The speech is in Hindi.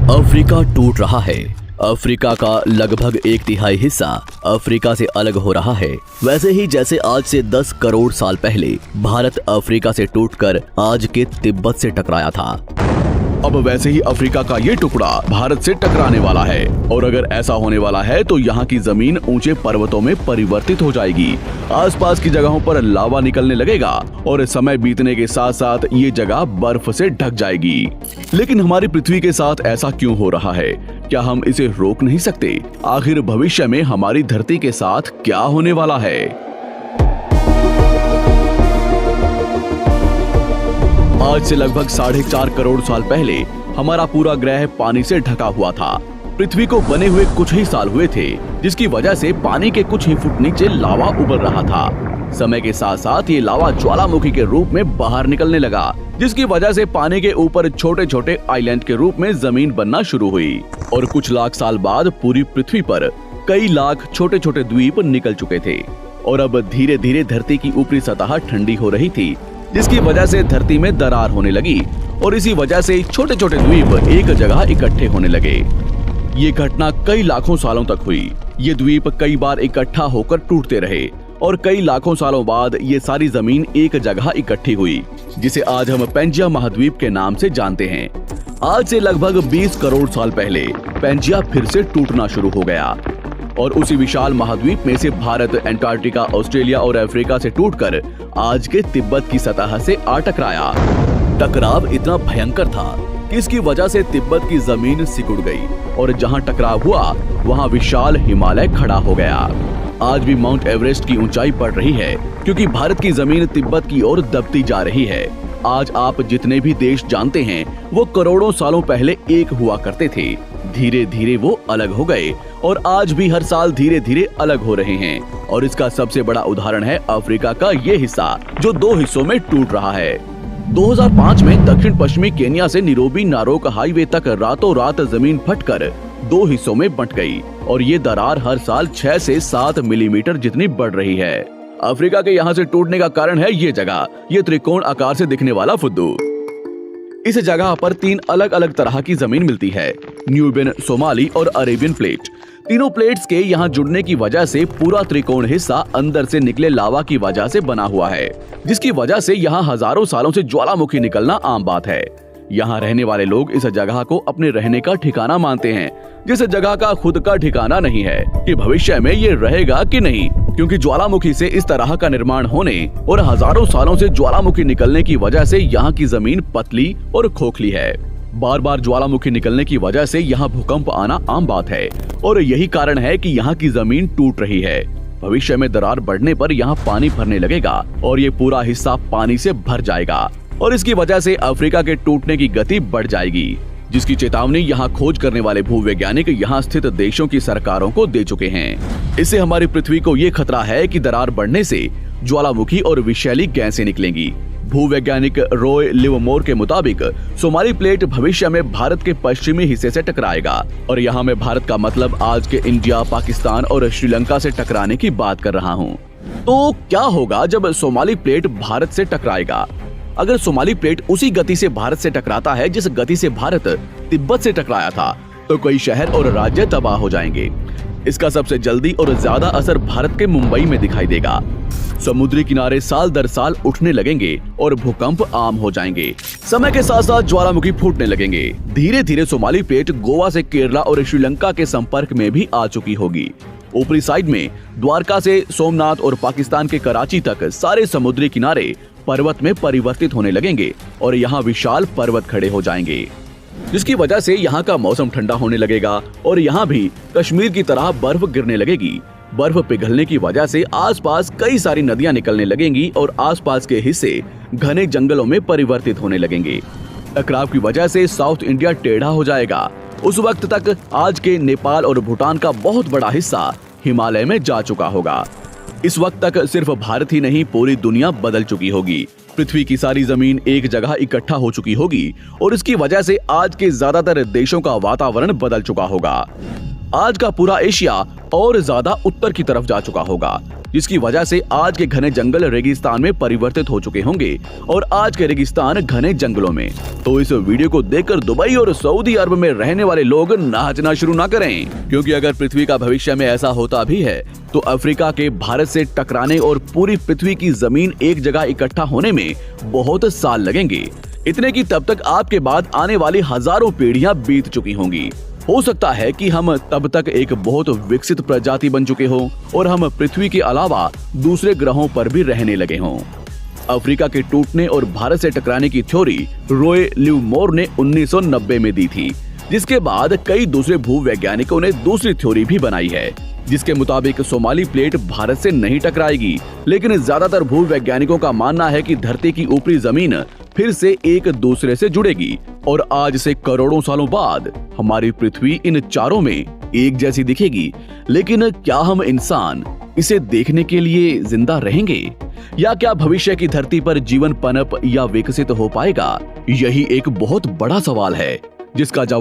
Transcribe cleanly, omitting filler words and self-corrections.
अफ्रीका टूट रहा है। अफ्रीका का लगभग 1/3 हिस्सा अफ्रीका से अलग हो रहा है। वैसे ही जैसे आज से 10 करोड़ साल पहले भारत अफ्रीका से टूटकर आज के तिब्बत से टकराया था, अब वैसे ही अफ्रीका का ये टुकड़ा भारत से टकराने वाला है। और अगर ऐसा होने वाला है तो यहाँ की जमीन ऊंचे पर्वतों में परिवर्तित हो जाएगी। आसपास की जगहों पर लावा निकलने लगेगा और समय बीतने के साथ साथ ये जगह बर्फ से ढक जाएगी। लेकिन हमारी पृथ्वी के साथ ऐसा क्यों हो रहा है? क्या हम इसे रोक नहीं सकते? आखिर भविष्य में हमारी धरती के साथ क्या होने वाला है? आज से लगभग 4.5 करोड़ साल पहले हमारा पूरा ग्रह पानी से ढका हुआ था। पृथ्वी को बने हुए कुछ ही साल हुए थे, जिसकी वजह से पानी के कुछ ही फुट नीचे लावा उबल रहा था। समय के साथ साथ ये लावा ज्वालामुखी के रूप में बाहर निकलने लगा, जिसकी वजह से पानी के ऊपर छोटे छोटे आइलैंड के रूप में जमीन बनना शुरू हुई। और कुछ लाख साल बाद पूरी पृथ्वी पर कई लाख छोटे छोटे द्वीप निकल चुके थे और अब धीरे धीरे धरती की ऊपरी सतह ठंडी हो रही थी, जिसकी वजह से धरती में दरार होने लगी और इसी वजह से छोटे छोटे द्वीप एक जगह इकट्ठे होने लगे। ये घटना कई लाखों सालों तक हुई। ये द्वीप कई बार इकट्ठा होकर टूटते रहे और कई लाखों सालों बाद ये सारी जमीन एक जगह इकट्ठी हुई, जिसे आज हम पैंजिया महाद्वीप के नाम से जानते हैं। आज से लगभग 20 करोड़ साल पहले पैंजिया फिर से टूटना शुरू हो गया और उसी विशाल महाद्वीप में से भारत, अंटार्कटिका, ऑस्ट्रेलिया और अफ्रीका से टूटकर आज के तिब्बत की सतह से आ टकराया। टकराव इतना भयंकर था कि इसकी वजह से तिब्बत की जमीन सिकुड़ गई और जहां टकराव हुआ वहां विशाल हिमालय खड़ा हो गया। आज भी माउंट एवरेस्ट की ऊंचाई बढ़ रही है क्योंकि भारत की जमीन तिब्बत की ओर दबती जा रही है। आज आप जितने भी देश जानते हैं वो करोड़ों सालों पहले एक हुआ करते थे। धीरे धीरे वो अलग हो गए और आज भी हर साल धीरे धीरे अलग हो रहे हैं। और इसका सबसे बड़ा उदाहरण है अफ्रीका का ये हिस्सा जो 2 हिस्सों में टूट रहा है। 2005 में दक्षिण पश्चिमी केन्या से नीरोबी नारोक हाईवे तक रातों रात जमीन फटकर 2 हिस्सों में बंट गई और ये दरार हर साल 6 से 7 मिलीमीटर जितनी बढ़ रही है। अफ्रीका के यहाँ से टूटने का कारण है ये जगह, ये त्रिकोण आकार से दिखने वाला फुद्दू। इस जगह पर 3 अलग अलग तरह की जमीन मिलती है, न्यूबियन, सोमाली और अरेबियन प्लेट। तीनों प्लेट्स के यहाँ जुड़ने की वजह से पूरा त्रिकोण हिस्सा अंदर से निकले लावा की वजह से बना हुआ है, जिसकी वजह से यहाँ हजारों सालों से ज्वालामुखी निकलना आम बात है। यहाँ रहने वाले लोग इस जगह को अपने रहने का ठिकाना मानते हैं, जिस जगह का खुद का ठिकाना नहीं है कि भविष्य में ये रहेगा कि नहीं, क्योंकि ज्वालामुखी से इस तरह का निर्माण होने और हजारों सालों से ज्वालामुखी निकलने की वजह से यहाँ की जमीन पतली और खोखली है। बार बार ज्वालामुखी निकलने की वजह से यहाँ भूकंप आना आम बात है और यही कारण है कि यहाँ की जमीन टूट रही है। भविष्य में दरार बढ़ने पर यहाँ पानी भरने लगेगा और ये पूरा हिस्सा पानी से भर जाएगा और इसकी वजह से अफ्रीका के टूटने की गति बढ़ जाएगी, जिसकी चेतावनी यहाँ खोज करने वाले भूवैज्ञानिक यहाँ स्थित देशों की सरकारों को दे चुके हैं। इससे हमारी पृथ्वी को ये खतरा है कि दरार बढ़ने से ज्वालामुखी और विषैली गैसें निकलेंगी। भूवैज्ञानिक रॉय लिवमोर के मुताबिक सोमाली प्लेट भविष्य में भारत के पश्चिमी हिस्से से टकराएगा और यहाँ में भारत का मतलब आज के इंडिया, पाकिस्तान और श्रीलंका से टकराने की बात कर रहा हूँ। तो क्या होगा जब सोमाली प्लेट भारत से टकराएगा? अगर सोमाली प्लेट उसी गति से भारत से टकराता है जिस गति से भारत तिब्बत से टकराया था, तो कई शहर और राज्य तबाह हो जाएंगे। इसका सबसे जल्दी और ज्यादा असर भारत के मुंबई में दिखाई देगा। समुद्री किनारे साल दर साल उठने लगेंगे और भूकंप आम हो जाएंगे। समय के साथ साथ ज्वालामुखी फूटने लगेंगे। धीरे धीरे सोमाली प्लेट गोवा से केरला और श्रीलंका के संपर्क में भी आ चुकी होगी। ऊपरी साइड में द्वारका से सोमनाथ और पाकिस्तान के कराची तक सारे समुद्री किनारे पर्वत में परिवर्तित होने लगेंगे और यहाँ विशाल पर्वत खड़े हो जाएंगे, जिसकी वजह से यहाँ का मौसम ठंडा होने लगेगा और यहाँ भी कश्मीर की तरह बर्फ गिरने लगेगी। बर्फ पिघलने की वजह से आसपास कई सारी नदियां निकलने लगेंगी और आसपास के हिस्से घने जंगलों में परिवर्तित होने लगेंगे। टकराव की वजह से साउथ इंडिया टेढ़ा हो जाएगा। उस वक्त तक आज के नेपाल और भूटान का बहुत बड़ा हिस्सा हिमालय में जा चुका होगा। इस वक्त तक सिर्फ भारत ही नहीं पूरी दुनिया बदल चुकी होगी। पृथ्वी की सारी जमीन एक जगह इकट्ठा हो चुकी होगी और इसकी वजह से आज के ज्यादातर देशों का वातावरण बदल चुका होगा। आज का पूरा एशिया और ज्यादा उत्तर की तरफ जा चुका होगा, जिसकी वजह से आज के घने जंगल रेगिस्तान में परिवर्तित हो चुके होंगे और आज के रेगिस्तान घने जंगलों में। तो इस वीडियो को देखकर दुबई और सऊदी अरब में रहने वाले लोग नाचना शुरू ना करें, क्योंकि अगर पृथ्वी का भविष्य में ऐसा होता भी है तो अफ्रीका के भारत से टकराने और पूरी पृथ्वी की जमीन एक जगह इकट्ठा होने में बहुत साल लगेंगे। इतने की तब तक आपके बाद आने वाली हजारों पीढ़ियां बीत चुकी होंगी। हो सकता है कि हम तब तक एक बहुत विकसित प्रजाति बन चुके हों और हम पृथ्वी के अलावा दूसरे ग्रहों पर भी रहने लगे हों। अफ्रीका के टूटने और भारत से टकराने की थ्योरी रॉय लिवमोर ने 1990 में दी थी, जिसके बाद कई दूसरे भूवैज्ञानिकों ने दूसरी थ्योरी भी बनाई है, जिसके मुताबिक सोमाली प्लेट भारत से नहीं टकराएगी। लेकिन ज्यादातर भूवैज्ञानिकों का मानना है कि धरती की ऊपरी जमीन फिर से एक दूसरे से जुड़ेगी और आज से करोड़ों सालों बाद हमारी पृथ्वी इन चारों में एक जैसी दिखेगी। लेकिन क्या हम इंसान इसे देखने के लिए जिंदा रहेंगे, या क्या भविष्य की धरती पर जीवन पनप या विकसित हो पाएगा? यही एक बहुत बड़ा सवाल है, जिसका जवाब